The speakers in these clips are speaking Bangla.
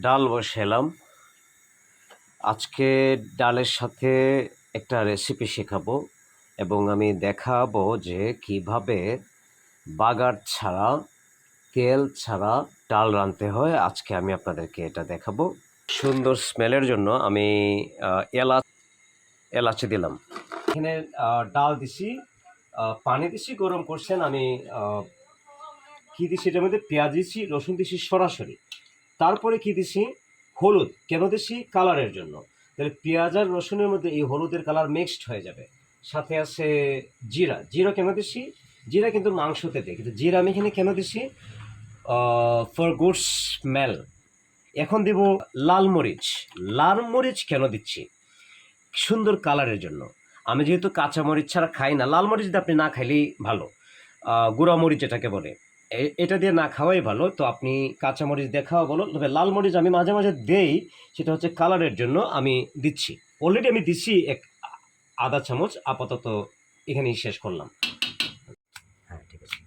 ডাল বসালাম। আজকে ডালের সাথে একটা রেসিপি শেখাবো এবং আমি দেখাবো যে কিভাবে বাগার ছাড়া, তেল ছাড়া ডাল রাঁধতে হয়। আজকে আমি আপনাদেরকে এটা দেখাবো। সুন্দর স্মেলের জন্য আমি এলাচি দিলাম। এখানে ডাল দিছি, পানি দিছি, গরম করছেন। আমি কী দিছি এটার মধ্যে? পেঁয়াজ দিছি, রসুন দিছি সরাসরি। তারপরে কি দিছি? হলুদ। কেন দিছি? কালারের জন্য। তাহলে পেঁয়াজ আর রসুনের মধ্যে এই হলুদের কালার মিক্সড হয়ে যাবে। সাথে আছে জিরা। জিরা কেন দিছি? জিরা কিন্তু মাংসতে দেয়, কিন্তু জিরা আমি এখানে কেন দিছি? For good smell. এখন দেব লাল মরিচ। লাল মরিচ কেন দিচ্ছি? সুন্দর কালারের জন্য। আমি যেহেতু কাঁচা মরিচ ছাড়া খাই না, লাল মরিচ দিয়ে আপনি না খাইলেই ভালো। গুঁড়া মরিচ যেটাকে বলে, এটা দিয়ে না খাওয়াই ভালো। তো আপনি কাঁচা মরিচ দিয়ে খাওয়া ভালো। তবে লাল মরিচ আমি মাঝে মাঝে দেই, সেটা হচ্ছে কালারের জন্য আমি দিচ্ছি। অলরেডি আমি দিচ্ছি আধা চামচ। আপাতত এখানেই শেষ করলাম। হ্যাঁ, ঠিক আছে।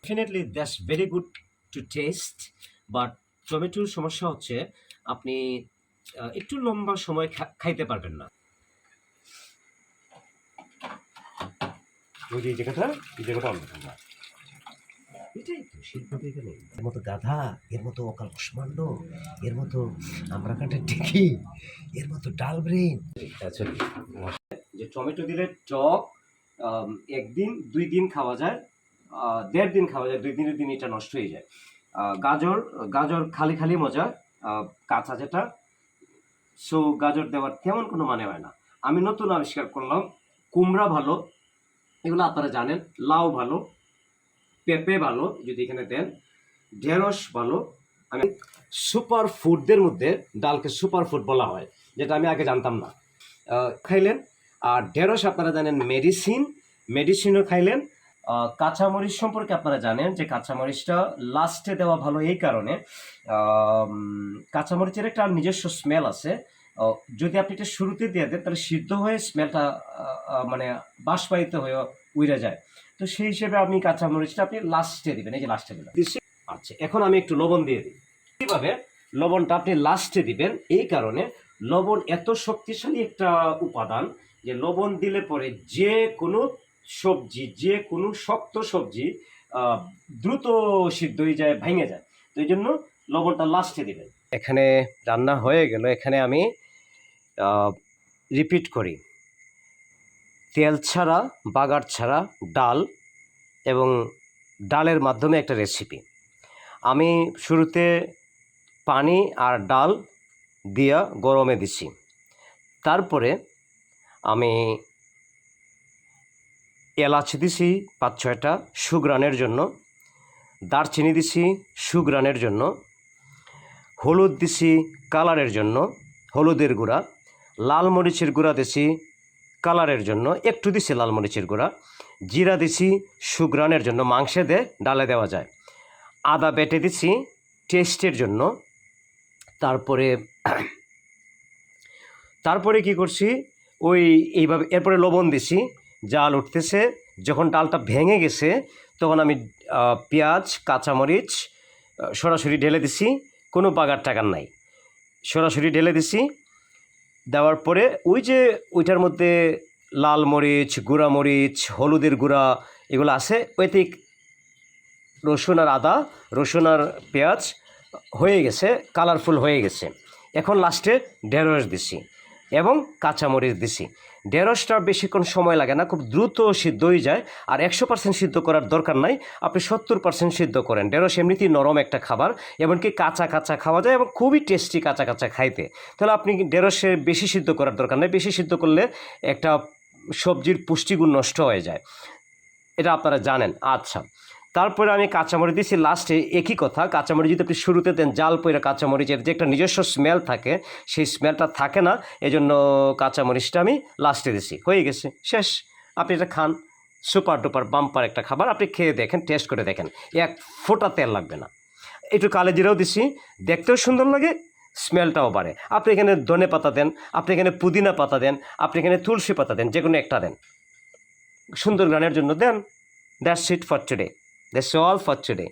Definitely that's very good to taste, but টমেটোর সমস্যা হচ্ছে আপনি একটু লম্বা সময় খাইতে পারবেন না। এই জায়গাটা অন্য না, এটাই তো শিল্পী। এখানে এর মতো গাধা, এর মতো অকাল কুষ্মাণ্ড, এর মতো আমরা কাটা টিকি, এর মতো ডাল ব্রেন। যে টমেটো দিলে টক একদিন 2 দিন খাওয়া যায়, 1.5 দিন খাওয়া যায়, 2 দিনের দিন এটা নষ্ট হয়ে যায়। গাজর গাজর খালি খালি মজা, কাঁচা যেটা। সো গাজর দেওয়ার তেমন কোনো মানে হয় না। আমি নতুন আবিষ্কার করলাম, কুমড়া ভালো, এগুলো আপনারা জানেন। লাউ ভালো, পেঁপে ভালো যদি এখানে দেন, ঢেঁড়স ভালো। আমি সুপার ফুডদের মধ্যে ডালকে সুপার ফুড বলা হয়, যেটা আমি আগে জানতাম না। খাইলেন। আর ঢেঁড়স আপনারা জানেন মেডিসিনও খাইলেন। কাঁচামরিচ সম্পর্কে আপনারা জানেন যে কাঁচামরিচটা লাস্টে দেওয়া ভালো এই কারণে, কাঁচামরিচের একটা নিজস্ব স্মেল আছে। যদি আপনি এটা শুরুতে দিয়ে দেন তাহলে সিদ্ধ হয়ে স্মেলটা মানে বাষ্পায়িত হয়ে উড়ে যায়। তো সেই হিসেবে আপনি কাঁচামরিচটা আপনি লাস্টে দিবেন। এই যে লাস্টে দিলাম। আচ্ছা, এখন আমি একটু লবণ দিয়ে দিই। কীভাবে? লবণটা আপনি লাস্টে দিবেন এই কারণে, লবণ এত শক্তিশালী একটা উপাদান যে লবণ দিলে পরে যে কোনো সবজি, যে কোনো শক্ত সবজি দ্রুত সিদ্ধ হয়ে যায়, ভেঙে যায়। তো এই জন্য লবণটা লাস্টে দিবেন। এখানে রান্না হয়ে গেল। এখানে আমি রিপিট করি, তেল ছাড়া, বাগার ছাড়া ডাল এবং ডালের মাধ্যমে একটা রেসিপি। আমি শুরুতে পানি আর ডাল দিয়া গরমে দিছি। তারপরে আমি এলাচি দিছি 5-6টা সুঘ্রাণের জন্য, দারচিনি দিছি সুঘ্রাণের জন্য, হলুদ দিছি কালারের জন্য, হলুদের গুঁড়া, লাল মরিচের গুঁড়া দিছি কালারের জন্য, একটু দিছি লাল মরিচের গুঁড়া, জিরা দিছি সুঘ্রাণের জন্য, মাংসে দিয়ে ডালে দেওয়া যায়, আদা বেটে দিছি টেস্টের জন্য। তারপরে কি করছি, এইভাবে এরপরে লবণ দিছি। জাল উঠতেছে, যখন ডালটা ভেঙে গেছে তখন আমি পেঁয়াজ, কাঁচামরিচ সরাসরি ঢেলে দিছি। কোনো বাগার টাগার নাই, সরাসরি ঢেলে দিছি। দেওয়ার পরে ওইটার মধ্যে লাল মরিচ, গুঁড়া মরিচ, হলুদের গুঁড়া এগুলো আছে, ওইতে রসুন আর আদা, রসুন আর পেঁয়াজ হয়ে গেছে, কালারফুল হয়ে গেছে। এখন লাস্টে ঢেঁড়স দিছি এবং কাঁচামরিচ দিছি। ঢেঁড়সটা বেশিক্ষণ সময় লাগে না, খুব দ্রুত সিদ্ধ হয়ে যায়। আর 100% সিদ্ধ করার দরকার নাই, আপনি 70% সিদ্ধ করেন। ঢেঁড়স এমনিতেই নরম একটা খাবার, এমনকি কাঁচা কাঁচা খাওয়া যায় এবং খুবই টেস্টি কাঁচা কাঁচা খাইতে। তাহলে আপনি ঢেঁড়সে বেশি সিদ্ধ করার দরকার নেই। বেশি সিদ্ধ করলে একটা সবজির পুষ্টিগুণ নষ্ট হয়ে যায়, এটা আপনারা জানেন। আচ্ছা, তারপরে আমি কাঁচামরিচ দিয়েছি লাস্টে। একই কথা, কাঁচামরিচ যদি আপনি শুরুতে দেন, জাল পইরা কাঁচামরিচের যে একটা নিজস্ব স্মেল থাকে, সেই স্মেলটা থাকে না, এজন্য কাঁচামরিচটা আমি লাস্টে দিছি। হয়ে গেছে, শেষ। আপনি এটা খান, সুপার ডুপার বাম্পার একটা খাবার। আপনি খেয়ে দেখেন, টেস্ট করে দেখেন, 1 ফোঁটা তেল লাগবে না। একটু কালো জিরাও দিছি, দেখতেও সুন্দর লাগে, স্মেলটাও বাড়ে। আপনি এখানে ধনে পাতা দেন, আপনি এখানে পুদিনা পাতা দেন, আপনি এখানে তুলসী পাতা দেন, যে কোনো একটা দেন, সুন্দর গানের জন্য দেন। That's it for today. That's all for today.